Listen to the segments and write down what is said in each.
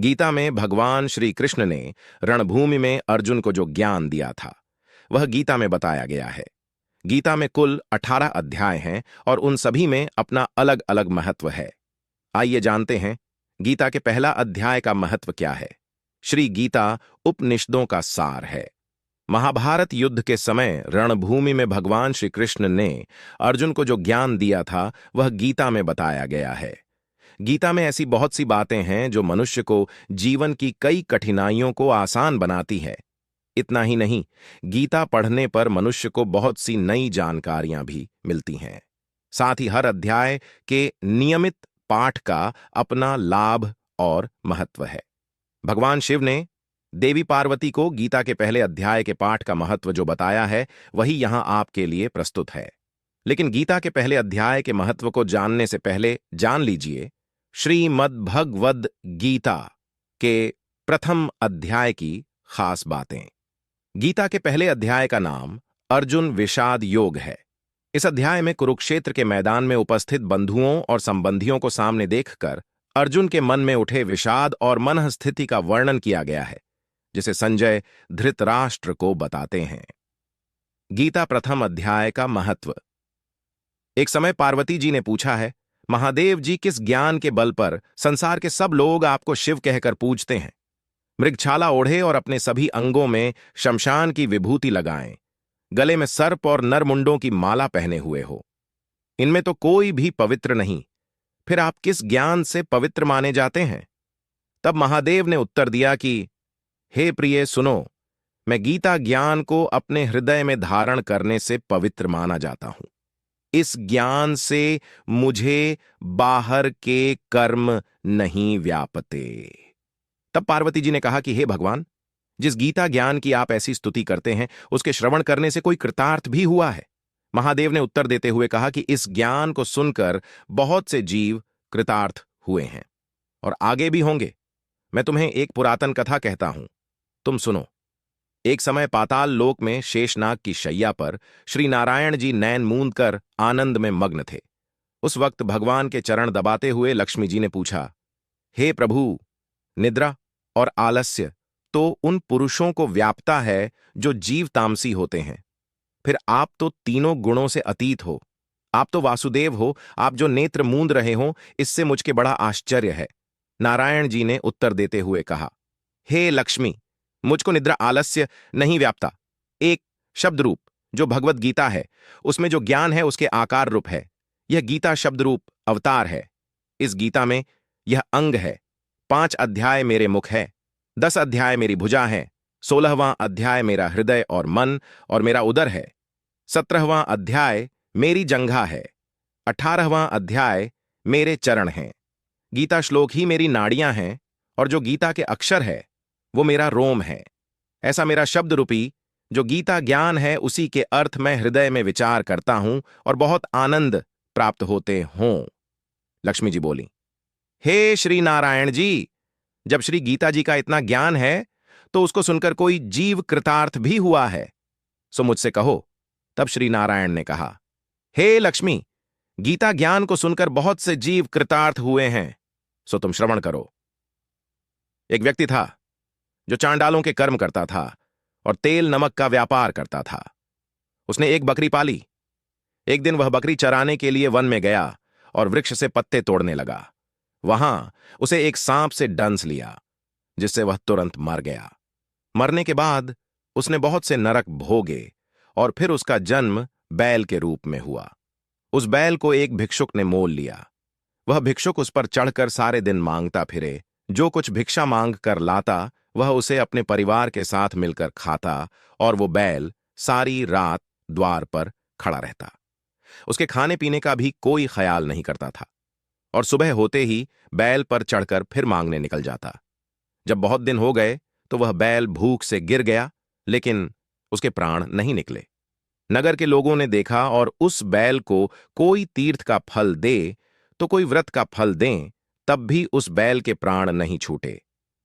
गीता में भगवान श्री कृष्ण ने रणभूमि में अर्जुन को जो ज्ञान दिया था वह गीता में बताया गया है। गीता में कुल 18 अध्याय हैं और उन सभी में अपना अलग अलग महत्व है। आइए जानते हैं गीता के पहला अध्याय का महत्व क्या है। श्री गीता उपनिषदों का सार है। महाभारत युद्ध के समय रणभूमि में भगवान श्री कृष्ण ने अर्जुन को जो ज्ञान दिया था वह गीता में बताया गया है। गीता में ऐसी बहुत सी बातें हैं जो मनुष्य को जीवन की कई कठिनाइयों को आसान बनाती है। इतना ही नहीं, गीता पढ़ने पर मनुष्य को बहुत सी नई जानकारियां भी मिलती हैं। साथ ही हर अध्याय के नियमित पाठ का अपना लाभ और महत्व है। भगवान शिव ने देवी पार्वती को गीता के पहले अध्याय के पाठ का महत्व जो बताया है वही यहां आपके लिए प्रस्तुत है। लेकिन गीता के पहले अध्याय के महत्व को जानने से पहले जान लीजिए श्रीमद्भगवद गीता के प्रथम अध्याय की खास बातें। गीता के पहले अध्याय का नाम अर्जुन विषाद योग है। इस अध्याय में कुरुक्षेत्र के मैदान में उपस्थित बंधुओं और संबंधियों को सामने देखकर अर्जुन के मन में उठे विषाद और मनः स्थिति का वर्णन किया गया है, जिसे संजय धृतराष्ट्र को बताते हैं। गीता प्रथम अध्याय का महत्व। एक समय पार्वती जी ने पूछा है, महादेव जी, किस ज्ञान के बल पर संसार के सब लोग आपको शिव कहकर पूजते हैं? मृगछाला ओढ़े और अपने सभी अंगों में शमशान की विभूति लगाएं, गले में सर्प और नरमुंडों की माला पहने हुए हो, इनमें तो कोई भी पवित्र नहीं, फिर आप किस ज्ञान से पवित्र माने जाते हैं? तब महादेव ने उत्तर दिया कि हे प्रिय, सुनो, मैं गीता ज्ञान को अपने हृदय में धारण करने से पवित्र माना जाता हूं। इस ज्ञान से मुझे बाहर के कर्म नहीं व्यापते। तब पार्वती जी ने कहा कि हे भगवान, जिस गीता ज्ञान की आप ऐसी स्तुति करते हैं उसके श्रवण करने से कोई कृतार्थ भी हुआ है? महादेव ने उत्तर देते हुए कहा कि इस ज्ञान को सुनकर बहुत से जीव कृतार्थ हुए हैं और आगे भी होंगे। मैं तुम्हें एक पुरातन कथा कहता हूं, तुम सुनो। एक समय पाताल लोक में शेषनाग की शैया पर श्री नारायण जी नैन मूंद कर आनंद में मग्न थे। उस वक्त भगवान के चरण दबाते हुए लक्ष्मी जी ने पूछा, हे प्रभु, निद्रा और आलस्य तो उन पुरुषों को व्यापता है जो जीव तामसी होते हैं, फिर आप तो तीनों गुणों से अतीत हो। आप तो वासुदेव हो, आप जो नेत्र मूंद रहे हो इससे मुझके बड़ा आश्चर्य है। नारायण जी ने उत्तर देते हुए कहा, हे लक्ष्मी, मुझको निद्रा आलस्य नहीं व्यापता। एक शब्द रूप जो भगवत गीता है उसमें जो ज्ञान है उसके आकार रूप है। यह गीता शब्द रूप अवतार है। इस गीता में यह अंग है। 5 अध्याय मेरे मुख है, 10 अध्याय मेरी भुजा है, 16वां अध्याय मेरा हृदय और मन और मेरा उदर है, 17वां अध्याय मेरी जंघा है, 18वां अध्याय मेरे चरण हैं। गीता श्लोक ही मेरी नाड़ियां हैं और जो गीता के अक्षर है वो मेरा रोम है। ऐसा मेरा शब्द रूपी जो गीता ज्ञान है उसी के अर्थ मैं हृदय में विचार करता हूं और बहुत आनंद प्राप्त होते हों। लक्ष्मी जी बोली, हे श्री नारायण जी, जब श्री गीता जी का इतना ज्ञान है तो उसको सुनकर कोई जीव कृतार्थ भी हुआ है, सो मुझसे कहो। तब श्री नारायण ने कहा, हे लक्ष्मी, गीता ज्ञान को सुनकर बहुत से जीव कृतार्थ हुए हैं, सो तुम श्रवण करो। एक व्यक्ति था जो चांडालों के कर्म करता था और तेल नमक का व्यापार करता था। उसने एक बकरी पाली। एक दिन वह बकरी चराने के लिए वन में गया और वृक्ष से पत्ते तोड़ने लगा। वहां उसे एक सांप से डंस लिया, जिससे वह तुरंत मर गया। मरने के बाद उसने बहुत से नरक भोगे और फिर उसका जन्म बैल के रूप में हुआ। उस बैल को एक भिक्षुक ने मोल लिया। वह भिक्षुक उस पर चढ़कर सारे दिन मांगता फिरे। जो कुछ भिक्षा मांग कर लाता वह उसे अपने परिवार के साथ मिलकर खाता और वो बैल सारी रात द्वार पर खड़ा रहता। उसके खाने पीने का भी कोई ख्याल नहीं करता था और सुबह होते ही बैल पर चढ़कर फिर मांगने निकल जाता। जब बहुत दिन हो गए तो वह बैल भूख से गिर गया, लेकिन उसके प्राण नहीं निकले। नगर के लोगों ने देखा और उस बैल को कोई तीर्थ का फल दे तो कोई व्रत का फल दें, तब भी उस बैल के प्राण नहीं छूटे।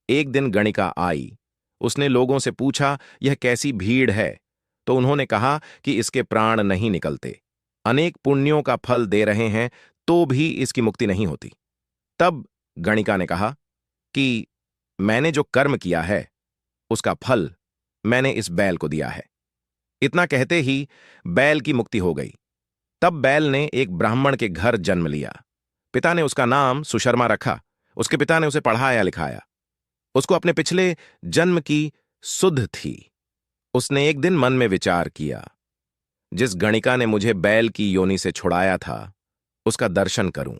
एक दिन गणिका आई। उसने लोगों से पूछा, यह कैसी भीड़ है? तो उन्होंने कहा कि इसके प्राण नहीं निकलते, अनेक पुण्यों का फल दे रहे हैं तो भी इसकी मुक्ति नहीं होती। तब गणिका ने कहा कि मैंने जो कर्म किया है उसका फल मैंने इस बैल को दिया है। इतना कहते ही बैल की मुक्ति हो गई। तब बैल ने एक ब्राह्मण के घर जन्म लिया। पिता ने उसका नाम सुशर्मा रखा। उसके पिता ने उसे पढ़ाया लिखाया। उसको अपने पिछले जन्म की सुध थी। उसने एक दिन मन में विचार किया, जिस गणिका ने मुझे बैल की योनि से छुड़ाया था उसका दर्शन करूं।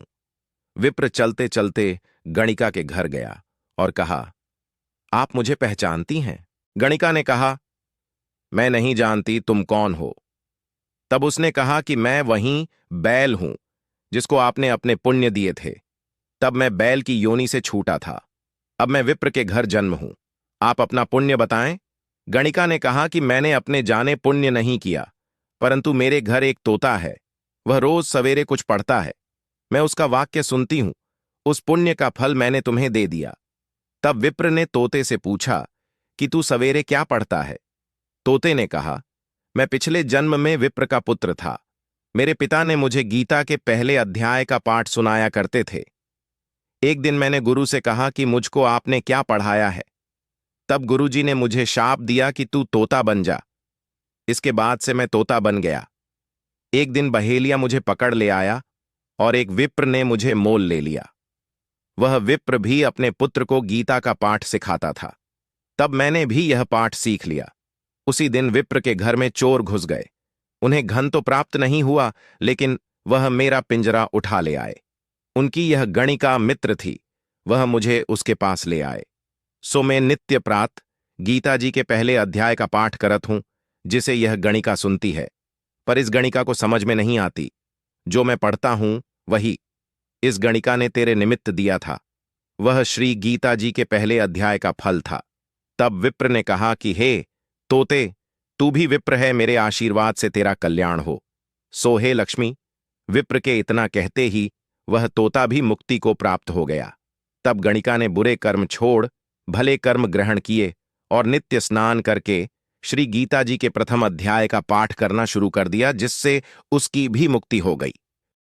विप्र चलते चलते गणिका के घर गया और कहा, आप मुझे पहचानती हैं? गणिका ने कहा, मैं नहीं जानती, तुम कौन हो? तब उसने कहा कि मैं वही बैल हूं जिसको आपने अपने पुण्य दिए थे। तब मैं बैल की योनि से छूटा था। अब मैं विप्र के घर जन्म हूं। आप अपना पुण्य बताएं। गणिका ने कहा कि मैंने अपने जाने पुण्य नहीं किया, परंतु मेरे घर एक तोता है। वह रोज सवेरे कुछ पढ़ता है। मैं उसका वाक्य सुनती हूं। उस पुण्य का फल मैंने तुम्हें दे दिया। तब विप्र ने तोते से पूछा कि तू सवेरे क्या पढ़ता है? तोते ने कहा, मैं पिछले जन्म में विप्र का पुत्र था। मेरे पिता ने मुझे गीता के पहले अध्याय का पाठ सुनाया करते थे। एक दिन मैंने गुरु से कहा कि मुझको आपने क्या पढ़ाया है? तब गुरुजी ने मुझे शाप दिया कि तू तोता बन जा। इसके बाद से मैं तोता बन गया। एक दिन बहेलिया मुझे पकड़ ले आया और एक विप्र ने मुझे मोल ले लिया। वह विप्र भी अपने पुत्र को गीता का पाठ सिखाता था। तब मैंने भी यह पाठ सीख लिया। उसी दिन विप्र के घर में चोर घुस गए। उन्हें घन तो प्राप्त नहीं हुआ, लेकिन वह मेरा पिंजरा उठा ले आए। उनकी यह गणिका मित्र थी। वह मुझे उसके पास ले आए। सो मैं नित्य प्रात गीता जी के पहले अध्याय का पाठ करत हूं, जिसे यह गणिका सुनती है। पर इस गणिका को समझ में नहीं आती। जो मैं पढ़ता हूं वही इस गणिका ने तेरे निमित्त दिया था। वह श्री गीता जी के पहले अध्याय का फल था। तब विप्र ने कहा कि हे तोते, तू भी विप्र है, मेरे आशीर्वाद से तेरा कल्याण हो। सो हे लक्ष्मी। विप्र के इतना कहते ही वह तोता भी मुक्ति को प्राप्त हो गया। तब गणिका ने बुरे कर्म छोड़ भले कर्म ग्रहण किए और नित्य स्नान करके श्री गीता जी के प्रथम अध्याय का पाठ करना शुरू कर दिया, जिससे उसकी भी मुक्ति हो गई।